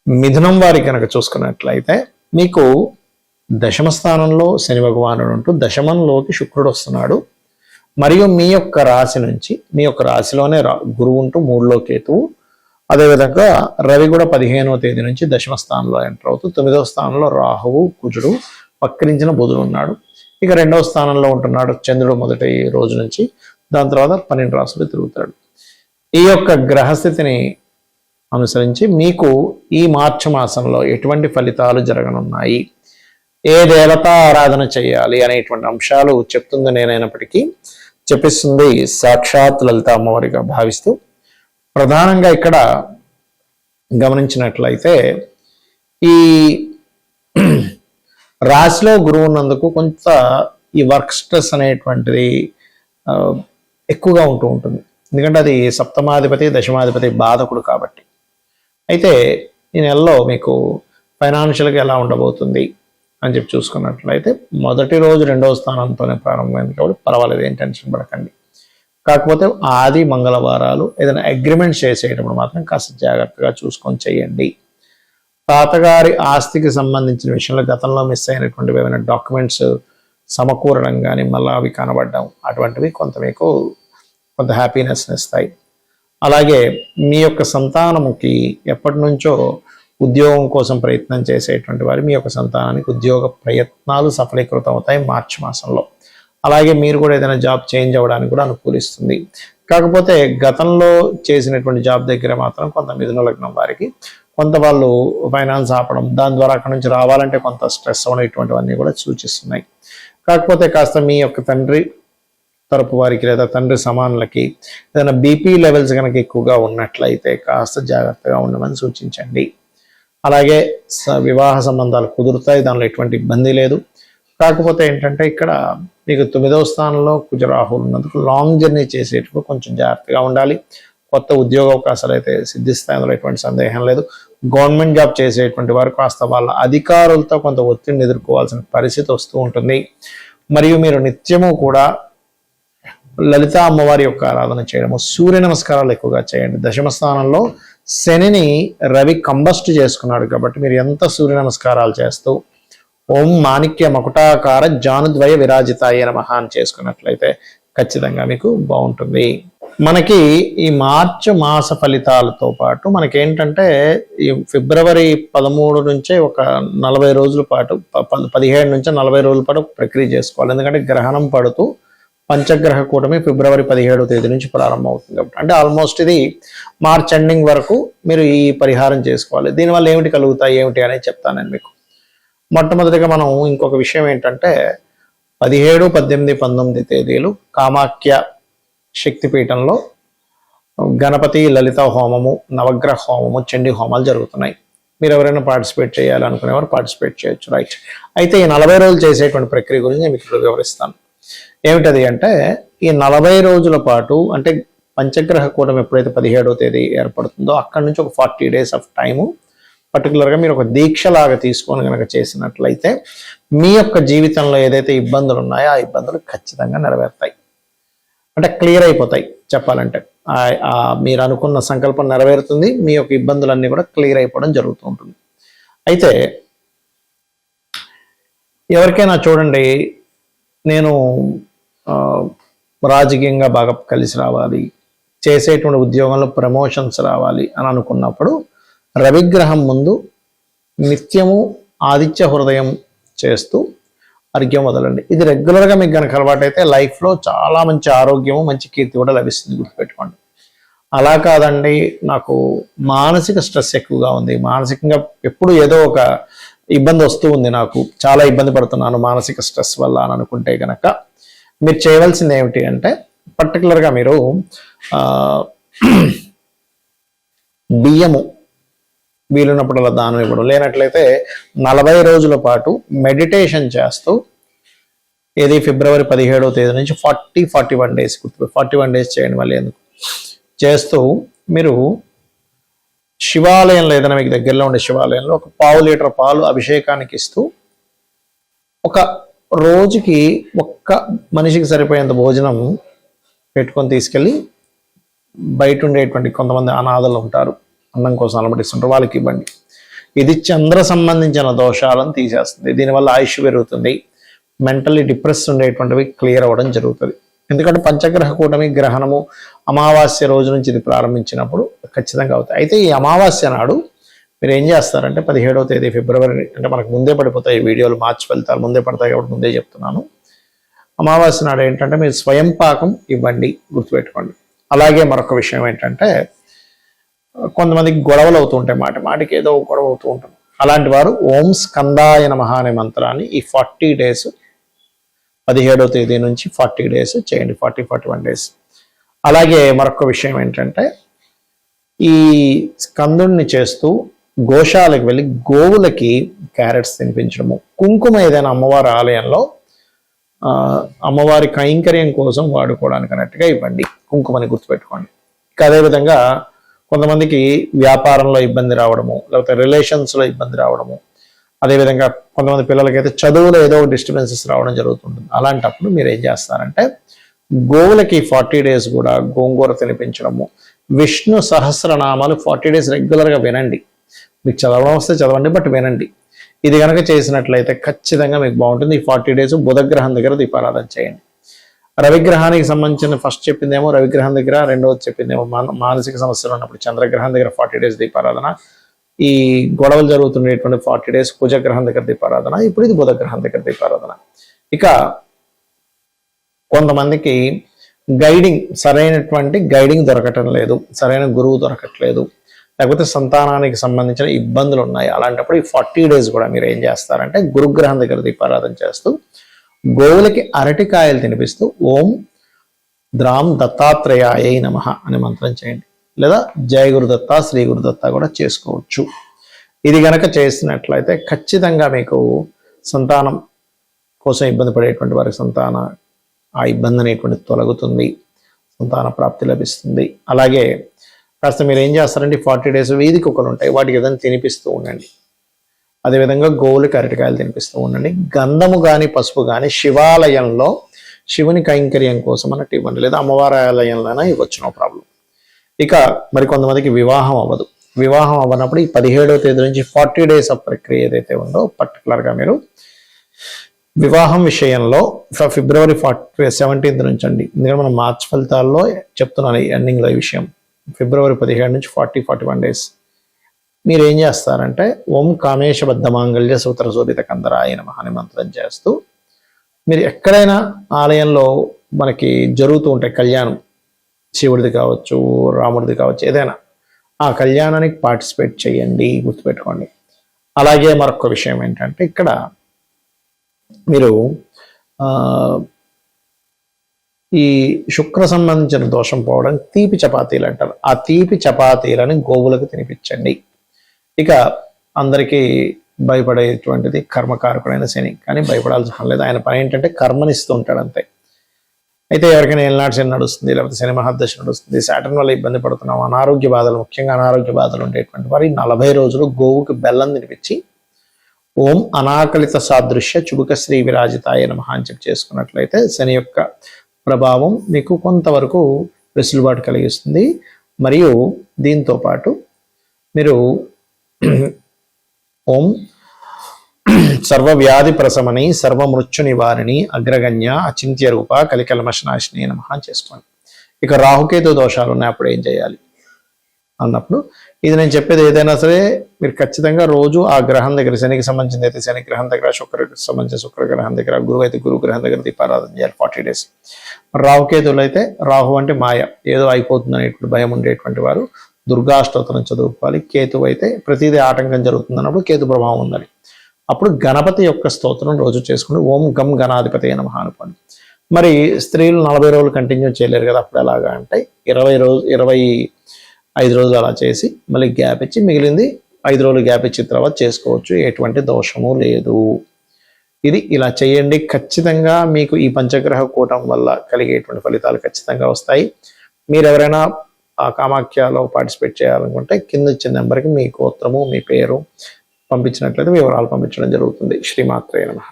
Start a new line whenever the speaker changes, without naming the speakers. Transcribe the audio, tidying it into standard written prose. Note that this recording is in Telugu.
మిథునం వారి కనుక చూసుకున్నట్లయితే మీకు దశమ స్థానంలో శని భగవానుడు ఉంటూ దశమంలోకి శుక్రుడు వస్తున్నాడు. మరియు మీ యొక్క రాశి నుంచి మీ యొక్క రాశిలోనే గురువు ఉంటూ 3లో కేతువు, అదేవిధంగా రవి కూడా 15వ తేదీ నుంచి దశమ స్థానంలో ఎంటర్ అవుతూ 9వ స్థానంలో రాహువు కుజుడు వక్రించిన బుధుడు ఉన్నాడు. ఇక 2వ స్థానంలో ఉంటున్నాడు చంద్రుడు మొదటి రోజు నుంచి, దాని తర్వాత 12 రాశులు తిరుగుతాడు. ఈ యొక్క గ్రహస్థితిని అనుసరించి మీకు ఈ మార్చి మాసంలో ఎటువంటి ఫలితాలు జరగనున్నాయి, ఏ దేవతా ఆరాధన చేయాలి అనేటువంటి అంశాలు చెప్తుంది నేనైనప్పటికీ చెప్పిస్తుంది సాక్షాత్ లలిత అమ్మవారిగా భావిస్తూ, ప్రధానంగా ఇక్కడ గమనించినట్లయితే ఈ రాశిలో గురువు ఉన్నందుకు కొంత ఈ వర్క్ స్ట్రెస్ అనేటువంటిది ఎక్కువగా ఉంటుంది. ఎందుకంటే అది సప్తమాధిపతి దశమాధిపతి బాధకుడు కాబట్టి. అయితే ఈ నెలలో మీకు ఫైనాన్షియల్గా ఎలా ఉండబోతుంది అని చెప్పి చూసుకున్నట్లయితే మొదటి రోజు 2వ స్థానంతోనే ప్రారంభమైంది కాబట్టి పర్వాలేదు, ఏం టెన్షన్ పడకండి. కాకపోతే ఆది మంగళవారాలు ఏదైనా అగ్రిమెంట్ చేసేటప్పుడు మాత్రం కాస్త జాగ్రత్తగా చూసుకొని చేయండి. తాతగారి ఆస్తికి సంబంధించిన విషయంలో గతంలో మిస్ అయినటువంటి ఏమైనా డాక్యుమెంట్స్ సమకూరడం కానీ మళ్ళీ అవి కనబడడం అటువంటివి మీకు కొంత హ్యాపీనెస్ ఇస్తాయి. అలాగే మీ యొక్క సంతానముకి ఎప్పటి నుంచో ఉద్యోగం కోసం ప్రయత్నం చేసేటువంటి వారు మీ యొక్క సంతానానికి ఉద్యోగ ప్రయత్నాలు సఫలీకృతం అవుతాయి మార్చి మాసంలో. అలాగే మీరు కూడా ఏదైనా జాబ్ చేంజ్ అవ్వడానికి కూడా అనుకూలిస్తుంది. కాకపోతే గతంలో చేసినటువంటి జాబ్ దగ్గర మాత్రం కొంత మిథున లగ్నం వారికి కొంత వాళ్ళు ఫైనాన్స్ ఆపడం, దాని ద్వారా అక్కడ నుంచి రావాలంటే కొంత స్ట్రెస్ అవ్వడం ఇటువంటివన్నీ కూడా సూచిస్తున్నాయి. కాకపోతే కాస్త మీ యొక్క తండ్రి తరపు వారికి లేదా తండ్రి సమానులకి ఏదైనా బీపీ లెవెల్స్ కనుక ఎక్కువగా ఉన్నట్లయితే కాస్త జాగ్రత్తగా ఉండమని సూచించండి. అలాగే వివాహ సంబంధాలు కుదురుతాయి, దానిలో ఎటువంటి ఇబ్బంది లేదు. కాకపోతే ఏంటంటే ఇక్కడ మీకు 9వ స్థానంలో కుజరాహులు ఉన్నందుకు లాంగ్ జర్నీ చేసేటప్పుడు కొంచెం జాగ్రత్తగా ఉండాలి. కొత్త ఉద్యోగ అవకాశాలు అయితే సిద్ధిస్తాయి, అందులో ఎటువంటి సందేహం లేదు. గవర్నమెంట్ జాబ్ చేసేటువంటి వారు కాస్త వాళ్ళ అధికారులతో కొంత ఒత్తిడిని ఎదుర్కోవాల్సిన పరిస్థితి వస్తూ ఉంటుంది. మరియు మీరు నిత్యము కూడా లలిత అమ్మవారి యొక్క ఆరాధన చేయడము, సూర్య నమస్కారాలు ఎక్కువగా చేయండి. దశమ స్థానంలో శనిని రవి కంబస్ట్ చేసుకున్నాడు కాబట్టి మీరు ఎంత సూర్య నమస్కారాలు చేస్తూ ఓం మాణిక్య మకుటాకార జానుద్వయ విరాజితాయ నమః అని చేసుకున్నట్లయితే ఖచ్చితంగా మీకు బాగుంటుంది. మనకి ఈ మార్చి మాస ఫలితాలతో పాటు మనకేంటంటే ఈ ఫిబ్రవరి 13 నుంచే ఒక 40 రోజుల పాటు 17 నుంచి 40 రోజుల పాటు ప్రక్రియ చేసుకోవాలి. ఎందుకంటే గ్రహణం పడుతూ పంచగ్రహ కూటమి ఫిబ్రవరి 17వ తేదీ నుంచి ప్రారంభం అవుతుంది కాబట్టి, అంటే ఆల్మోస్ట్ ఇది మార్చ్ ఎండింగ్ వరకు మీరు ఈ పరిహారం చేసుకోవాలి. దీనివల్ల ఏమిటి కలుగుతాయి ఏమిటి అనేది చెప్తాను నేను మీకు. మొట్టమొదటిగా మనం ఇంకొక విషయం ఏంటంటే 17, 18, 19 తేదీలు కామాఖ్య శక్తిపీఠంలో గణపతి లలిత హోమము, నవగ్రహ హోమము, చండీ హోమాలు జరుగుతున్నాయి. మీరు ఎవరైనా పార్టిసిపేట్ చేయాలనుకునేవారు పార్టిసిపేట్ చేయొచ్చు. రైట్. అయితే ఈ 40 రోజులు చేసేటువంటి ప్రక్రియ గురించి నేను మీకు వివరిస్తాను. ఏమిటది అంటే ఈ 40 రోజుల పాటు అంటే పంచగ్రహ కూటమి ఎప్పుడైతే 17వ తేదీ ఏర్పడుతుందో అక్కడి నుంచి ఒక 40 days ఆఫ్ టైము పర్టికులర్గా మీరు ఒక దీక్షలాగా తీసుకొని కనుక చేసినట్లయితే మీ యొక్క జీవితంలో ఏదైతే ఇబ్బందులు ఉన్నాయో ఆ ఇబ్బందులు ఖచ్చితంగా నెరవేరుతాయి, అంటే క్లియర్ అయిపోతాయి. చెప్పాలంటే మీరు అనుకున్న సంకల్పం నెరవేరుతుంది, మీ యొక్క ఇబ్బందులన్నీ కూడా క్లియర్ అయిపోవడం జరుగుతూ ఉంటుంది. అయితే ఎవరికైనా చూడండి, నేను రాజకీయంగా బాగా కలిసి రావాలి, చేసేటువంటి ఉద్యోగంలో ప్రమోషన్స్ రావాలి అని అనుకున్నప్పుడు రవిగ్రహం ముందు నిత్యము ఆదిత్య హృదయం చేస్తూ అర్ఘ్యం వదలండి. ఇది రెగ్యులర్గా మీకు కనుక అలవాటైతే లైఫ్లో చాలా మంచి ఆరోగ్యము, మంచి కీర్తి కూడా లభిస్తుంది, గుర్తుపెట్టుకోండి. అలా కాదండి, నాకు మానసిక స్ట్రెస్ ఎక్కువగా ఉంది, మానసికంగా ఎప్పుడు ఏదో ఒక ఇబ్బంది వస్తూ ఉంది, నాకు చాలా ఇబ్బంది పడుతున్నాను మానసిక స్ట్రెస్ వల్ల అని అనుకుంటే కనుక మీరు చేయవలసింది ఏమిటి అంటే పర్టికులర్గా మీరు బియ్యము వీలున్నప్పుడు అలా దానం ఇవ్వడం, లేనట్లయితే 40 రోజుల పాటు మెడిటేషన్ చేస్తూ ఇది ఫిబ్రవరి 17వ తేదీ నుంచి 41 డేస్ 41 డేస్ చేయండి. మళ్ళీ ఎందుకు చేస్తూ మీరు శివాలయంలో ఏదైనా మీకు దగ్గరలో ఉండే శివాలయంలో ఒక 1/2 లీటర్ పాలు అభిషేకానికి ఇస్తూ ఒక రోజుకి ఒక్క మనిషికి సరిపోయేంత భోజనం పెట్టుకొని తీసుకెళ్ళి బయట ఉండేటువంటి కొంతమంది అనాథలు ఉంటారు, అన్నం కోసం అలమటిస్తుంటారు, వాళ్ళకి ఇవ్వండి. ఇది చంద్ర సంబంధించిన దోషాలను తీసేస్తుంది. దీనివల్ల ఆయుష్ పెరుగుతుంది, మెంటల్లీ డిప్రెస్ ఉండేటువంటివి క్లియర్ అవ్వడం జరుగుతుంది. ఎందుకంటే పంచగ్రహ కూటమి గ్రహణము అమావాస్య రోజు నుంచి ఇది ప్రారంభించినప్పుడు ఖచ్చితంగా అవుతాయి. అయితే ఈ అమావాస్య నాడు మీరు ఏం చేస్తారంటే 17వ తేదీ ఫిబ్రవరి, అంటే మనకు ముందే పడిపోతాయి వీడియోలు, మార్చి ఫలితాలు ముందే పడతాయి కాబట్టి ముందే చెప్తున్నాను. అమావాస్య నాడు ఏంటంటే మీరు స్వయం పాకం ఇవ్వండి, గుర్తుపెట్టుకోండి. అలాగే మరొక విషయం ఏంటంటే కొంతమందికి గొడవలు అవుతూ ఉంటాయి, మాటికి ఏదో గొడవ అవుతూ ఉంటుంది. అలాంటి వారు ఓం స్కందాయ నమః అనే మంత్రాన్ని ఈ 40 డేస్ 17వ తేదీ నుంచి 40 డేస్ చేయండి, 41 డేస్. అలాగే మరొక విషయం ఏంటంటే ఈ స్కందుణ్ణి చేస్తూ గోశాలకు వెళ్ళి గోవులకి క్యారెట్స్ తినిపించడము, కుంకుమ ఏదైనా అమ్మవారి ఆలయంలో అమ్మవారి కైంకర్యం కోసం వాడుకోవడానికి అన్నట్టుగా ఇవ్వండి, కుంకుమని గుర్తుపెట్టుకోండి. ఇంకా అదేవిధంగా కొంతమందికి వ్యాపారంలో ఇబ్బంది రావడము, లేకపోతే రిలేషన్స్లో ఇబ్బంది రావడము, అదేవిధంగా కొంతమంది పిల్లలకైతే చదువులో ఏదో డిస్టర్బెన్సెస్ రావడం జరుగుతుంటుంది. అలాంటప్పుడు మీరు ఏం చేస్తారంటే గోవులకి 40 డేస్ కూడా గోంగూర తినిపించడము, విష్ణు సహస్రనామాలు 40 డేస్ రెగ్యులర్గా వినండి. మీకు చదవడం వస్తే చదవండి, బట్ వినండి. ఇది కనుక చేసినట్లయితే ఖచ్చితంగా మీకు బాగుంటుంది. ఈ 40 డేస్ బుధగ్రహం దగ్గర దీపారాధన చేయండి. రవిగ్రహానికి సంబంధించిన ఫస్ట్ చెప్పిందేమో రవిగ్రహం దగ్గర, రెండవది చెప్పిందేమో మానసిక సమస్యలు ఉన్నప్పుడు చంద్రగ్రహం దగ్గర 40 డేస్ దీపారాధన, ఈ గొడవలు జరుగుతుండేటువంటి 40 డేస్ కుజగ్రహం దగ్గర దీపారాధన, ఇప్పుడు ఇది బుధగ్రహం దగ్గర దీపారాధన. ఇక కొంతమందికి సరైనటువంటి గైడింగ్ దొరకటం లేదు, సరైన గురువు దొరకట్లేదు, లేకపోతే సంతానానికి సంబంధించిన ఇబ్బందులు ఉన్నాయి. అలాంటప్పుడు ఈ 40 డేస్ కూడా మీరు ఏం చేస్తారంటే గురుగ్రహం దగ్గర దీపారాధన చేస్తూ గోవులకి అరటికాయలు తినిపిస్తూ ఓం ద్రాం దత్తాత్రేయాయ నమః అనే మంత్రం చేయండి, లేదా జయ గురుదత్త శ్రీ గురుదత్త కూడా చేసుకోవచ్చు. ఇది గనక చేసినట్లయితే ఖచ్చితంగా మీకు సంతానం కోసం ఇబ్బంది పడేటువంటి వారికి ఆ ఇబ్బంది అనేటువంటి తొలగుతుంది, సంతాన ప్రాప్తి లభిస్తుంది. అలాగే కాస్త మీరు ఏం చేస్తారంటే 40 డేస్ వీధి కుక్కలు ఉంటాయి, వాటికి ఏదైనా తినిపిస్తూ ఉండండి. అదేవిధంగా గోవులకి అరటికాయలు తినిపిస్తూ ఉండండి. గంధము కానీ పసుపు కానీ శివాలయంలో శివుని కైంకర్యం కోసం అన్నట్టు ఇవ్వండి, లేదా అమ్మవారి ఆలయంలోనే ఇవ్వచ్చు, నో ప్రాబ్లం. ఇక మరి కొంతమందికి వివాహం అవ్వదు. వివాహం అవ్వనప్పుడు ఈ 17వ తేదీ నుంచి 40 డేస్ ఆఫ్ ప్రక్రియ ఏదైతే ఉందో పర్టికులర్గా మీరు వివాహం విషయంలో ఫిబ్రవరి 17th నుంచి అండి, ఎందుకంటే మనం మార్చ్ ఫలితాల్లో చెప్తున్నాను ఎండింగ్లో ఈ విషయం. ఫిబ్రవరి 17 నుంచి 41 డేస్ మీరు ఏం చేస్తారంటే ఓం కామేశబద్ధ మాంగళ్య సూత్ర శోభిత కందరాయ నమః అనే మంత్రం చేస్తూ మీరు ఎక్కడైనా ఆలయంలో మనకి జరుగుతూ ఉంటాయి కళ్యాణం, శివుడిది కావచ్చు, రాముడిది కావచ్చు, ఏదైనా ఆ కళ్యాణానికి పార్టిసిపేట్ చేయండి, గుర్తుపెట్టుకోండి. అలాగే మరొక విషయం ఏంటంటే ఇక్కడ మీరు ఈ శుక్ర సంబంధించిన దోషం పోవడం తీపి చపాతీలు అంటారు, ఆ తీపి చపాతీలని గోవులకు తినిపించండి. ఇక అందరికీ భయపడేటువంటిది కర్మకారకుడైన శని, కానీ భయపడాల్సిన లేదు. ఆయన పని ఏంటంటే కర్మనిస్తూ ఉంటాడు అంతే. అయితే ఎవరికైనా ఏళ్ళనాటి శని నడుస్తుంది, లేకపోతే శని మహాదశ నడుస్తుంది, సాటర్న్ వల్ల ఇబ్బంది పడుతున్నాం, అనారోగ్య బాధలు, ముఖ్యంగా అనారోగ్య బాధలు ఉండేటువంటి వారి 40 రోజులు గోవుకి బెల్లం తినిపించి ఓం అనాకలిత సాదృశ్య చుబుక శ్రీ విరాజితాయ నమః అని చెప్పి చేసుకున్నట్లయితే శని యొక్క ప్రభావం మీకు కొంతవరకు వెసులుబాటు కలిగిస్తుంది. మరియు దీంతో పాటు మీరు ఓం సర్వవ్యాధి ప్రశమని సర్వమృత్యు నివారిణి అగ్రగణ్య అచింత్య రూప కలికల్మషనాశిని నమః చేసుకోండి. ఇక రాహుకేతు దోషాలు ఉన్నాయి, అప్పుడు ఏం చేయాలి అన్నప్పుడు ఇది నేను చెప్పేది ఏదైనా సరే మీరు ఖచ్చితంగా రోజు ఆ గ్రహం దగ్గర, శనికి సంబంధించింది అయితే శని గ్రహం దగ్గర, శుక్రకి సంబంధించిన శుక్రగ్రహం దగ్గర, గురువు అయితే గురు గ్రహం దగ్గర దీపారాధన చేయాలి 40 డేస్. రాహుకేతువులు అయితే రాహు అంటే మాయ, ఏదో అయిపోతుంది అనేటువంటి భయం ఉండేటువంటి వారు దుర్గాష్టోత్తరం చదువుకోవాలి. కేతువు అయితే ప్రతిదీ ఆటంకం జరుగుతుంది అన్నప్పుడు కేతు ప్రభావం ఉందని, అప్పుడు గణపతి యొక్క స్తోత్రం రోజు చేసుకుని ఓం గం గణాధిపతి నమః అనుకోండి. మరి స్త్రీలు 40 రోజులు కంటిన్యూ చేయలేరు కదా, అప్పుడు ఎలాగా అంటే 25 రోజులు అలా చేసి మళ్ళీ గ్యాప్ ఇచ్చి మిగిలింది 5 రోజులు గ్యాప్ ఇచ్చిన తర్వాత చేసుకోవచ్చు, ఎటువంటి దోషము లేదు. ఇది ఇలా చేయండి, ఖచ్చితంగా మీకు ఈ పంచగ్రహ కూటం వల్ల కలిగేటువంటి ఫలితాలు ఖచ్చితంగా వస్తాయి. మీరు ఎవరైనా ఆ కామాఖ్యలో పార్టిసిపేట్ చేయాలనుకుంటే కింద ఇచ్చిన నెంబర్కి మీ గోత్రము, మీ పేరు పంపించినట్లయితే వివరాలు పంపించడం జరుగుతుంది. శ్రీమాత్రే నమః.